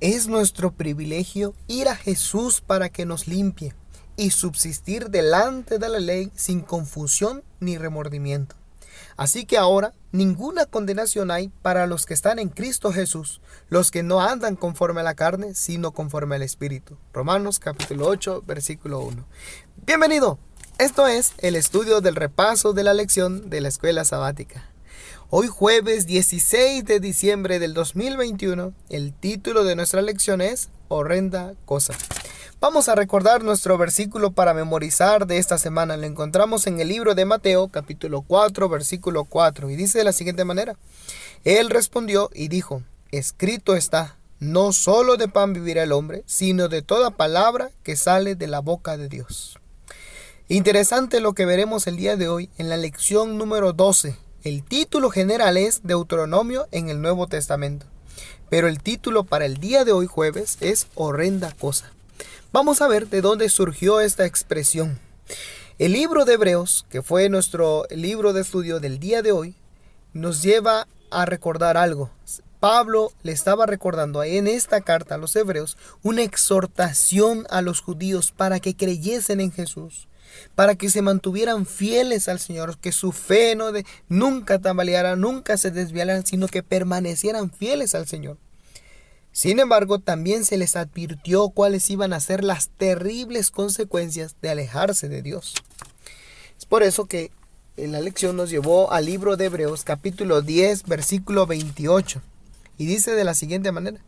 Es nuestro privilegio ir a Jesús para que nos limpie y subsistir delante de la ley sin confusión ni remordimiento. Así que ahora ninguna condenación hay para los que están en Cristo Jesús, los que no andan conforme a la carne, sino conforme al Espíritu. Romanos capítulo 8, versículo 1. Bienvenido. Esto es el estudio del repaso de la lección de la escuela sabática. Hoy jueves 16 de diciembre del 2021, el título de nuestra lección es Horrenda cosa. Vamos a recordar nuestro versículo para memorizar de esta semana. Lo encontramos en el libro de Mateo, capítulo 4, versículo 4, y dice de la siguiente manera: Él respondió y dijo: escrito está, no solo de pan vivirá el hombre, sino de toda palabra que sale de la boca de Dios. Interesante lo que veremos el día de hoy en la lección número 12. El título general es Deuteronomio en el Nuevo Testamento, pero el título para el día de hoy jueves es Horrenda cosa. Vamos a ver de dónde surgió esta expresión. El libro de Hebreos, que fue nuestro libro de estudio del día de hoy, nos lleva a recordar algo. Pablo le estaba recordando en esta carta a los hebreos una exhortación a los judíos para que creyesen en Jesús, para que se mantuvieran fieles al Señor, que su fe nunca tambaleara, nunca se desviaran, sino que permanecieran fieles al Señor. Sin embargo, también se les advirtió cuáles iban a ser las terribles consecuencias de alejarse de Dios. Es por eso que la lección nos llevó al libro de Hebreos, capítulo 10, versículo 28. Y dice de la siguiente manera: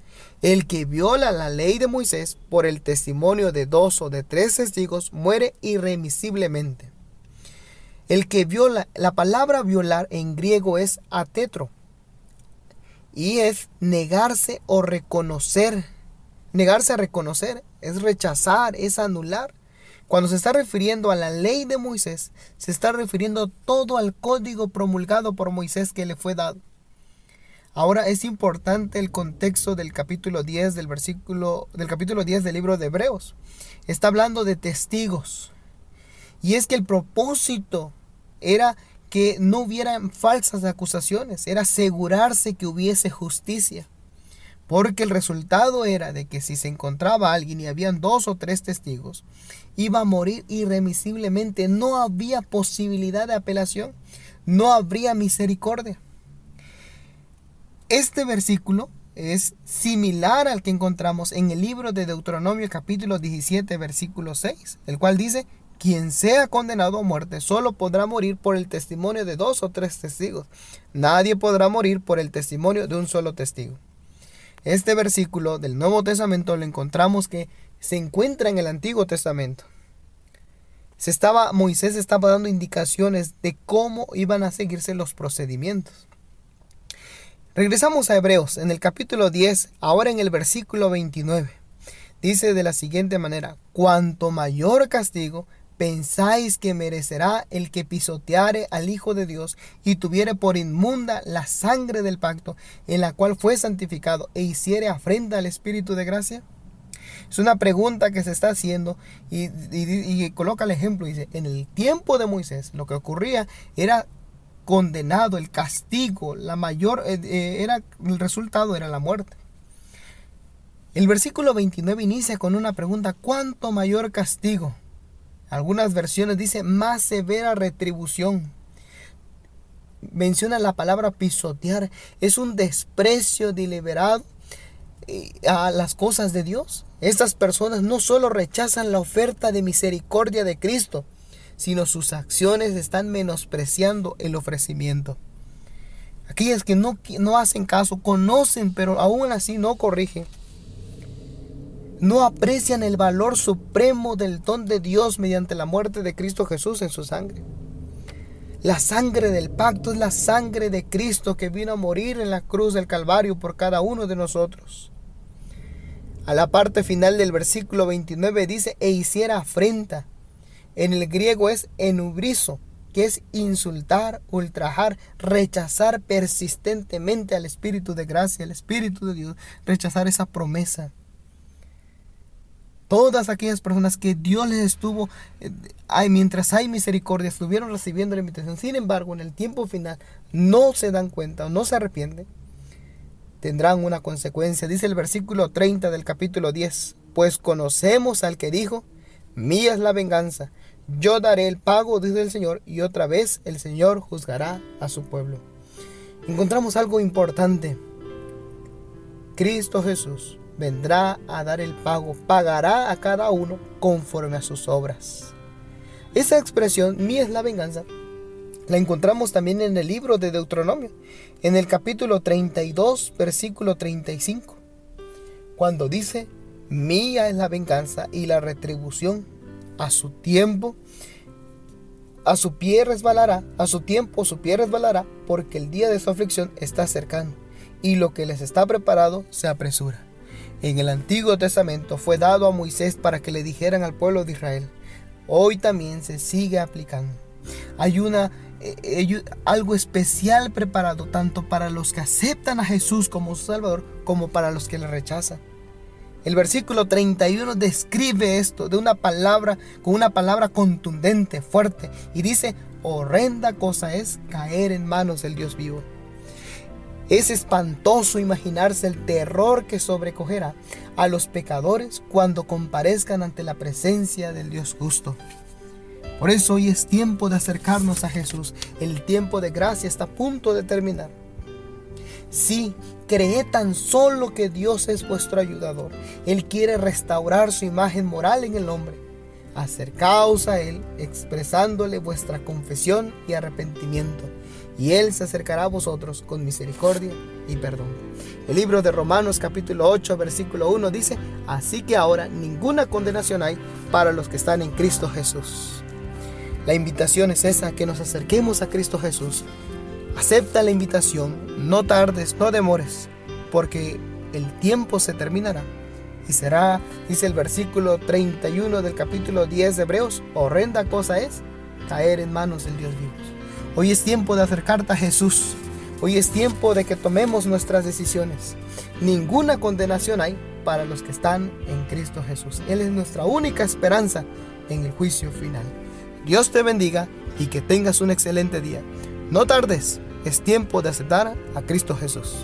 el que viola la ley de Moisés por el testimonio de 2 o de 3 testigos muere irremisiblemente. El que viola, la palabra violar en griego es atetro, y es negarse o reconocer. Negarse a reconocer es rechazar, es anular. Cuando se está refiriendo a la ley de Moisés, se está refiriendo todo al código promulgado por Moisés que le fue dado. Ahora es importante el contexto del capítulo 10 del capítulo 10 del libro de Hebreos. Está hablando de testigos. Y es que el propósito era que no hubieran falsas acusaciones, era asegurarse que hubiese justicia. Porque el resultado era de que si se encontraba alguien y habían 2 o 3 testigos, iba a morir irremisiblemente. No había posibilidad de apelación, no habría misericordia. Este versículo es similar al que encontramos en el libro de Deuteronomio capítulo 17 versículo 6, el cual dice: quien sea condenado a muerte solo podrá morir por el testimonio de 2 o 3 testigos. Nadie podrá morir por el testimonio de un solo testigo. Este versículo del Nuevo Testamento lo encontramos que se encuentra en el Antiguo Testamento. Moisés estaba dando indicaciones de cómo iban a seguirse los procedimientos. Regresamos a Hebreos en el capítulo 10, ahora en el versículo 29. Dice de la siguiente manera: cuanto mayor castigo pensáis que merecerá el que pisoteare al Hijo de Dios y tuviere por inmunda la sangre del pacto en la cual fue santificado e hiciere afrenta al Espíritu de gracia. Es una pregunta que se está haciendo y coloca el ejemplo. Dice: en el tiempo de Moisés lo que ocurría era condenado, el castigo, el resultado era la muerte. El versículo 29 inicia con una pregunta: ¿cuánto mayor castigo? Algunas versiones dice más severa retribución. Menciona la palabra pisotear. Es un desprecio deliberado a las cosas de Dios. Estas personas no solo rechazan la oferta de misericordia de Cristo, sino sus acciones están menospreciando el ofrecimiento. Aquellas que no hacen caso, conocen, pero aún así no corrigen. No aprecian el valor supremo del don de Dios mediante la muerte de Cristo Jesús en su sangre. La sangre del pacto es la sangre de Cristo que vino a morir en la cruz del Calvario por cada uno de nosotros. A la parte final del versículo 29 dice: e hiciera afrenta. En el griego es enubrizo, que es insultar, ultrajar, rechazar persistentemente al Espíritu de gracia, al Espíritu de Dios, rechazar esa promesa. Todas aquellas personas que Dios les estuvo, mientras hay misericordia, estuvieron recibiendo la invitación. Sin embargo, en el tiempo final no se dan cuenta o no se arrepienten. tendrán una consecuencia. Dice el versículo 30 del capítulo 10, pues conocemos al que dijo, mía es la venganza, yo daré el pago, dice el Señor, y otra vez el Señor juzgará a su pueblo. Encontramos algo importante. Cristo Jesús vendrá a dar el pago, pagará a cada uno conforme a sus obras. Esa expresión, mía es la venganza, la encontramos también en el libro de Deuteronomio, en el capítulo 32, versículo 35, cuando dice, mía es la venganza y la retribución, a su tiempo, a su pie resbalará, a su tiempo su pie resbalará, porque el día de su aflicción está cercano, y lo que les está preparado se apresura. En el Antiguo Testamento fue dado a Moisés para que le dijeran al pueblo de Israel. Hoy también se sigue aplicando. Hay algo especial preparado tanto para los que aceptan a Jesús como su Salvador, como para los que le rechazan. El versículo 31 describe esto con una palabra contundente, fuerte, y dice, horrenda cosa es caer en manos del Dios vivo. Es espantoso imaginarse el terror que sobrecogerá a los pecadores cuando comparezcan ante la presencia del Dios justo. Por eso hoy es tiempo de acercarnos a Jesús. El tiempo de gracia está a punto de terminar. Sí, cree tan solo que Dios es vuestro ayudador. Él quiere restaurar su imagen moral en el hombre. Acercaos a Él, expresándole vuestra confesión y arrepentimiento, y Él se acercará a vosotros con misericordia y perdón. El libro de Romanos capítulo 8, versículo 1 dice, así que ahora ninguna condenación hay para los que están en Cristo Jesús. La invitación es esa, que nos acerquemos a Cristo Jesús. Acepta la invitación, no tardes, no demores, porque el tiempo se terminará. Y será, dice el versículo 31 del capítulo 10 de Hebreos, horrenda cosa es caer en manos del Dios vivo. Hoy es tiempo de acercarte a Jesús. Hoy es tiempo de que tomemos nuestras decisiones. Ninguna condenación hay para los que están en Cristo Jesús. Él es nuestra única esperanza en el juicio final. Dios te bendiga y que tengas un excelente día. No tardes, es tiempo de aceptar a Cristo Jesús.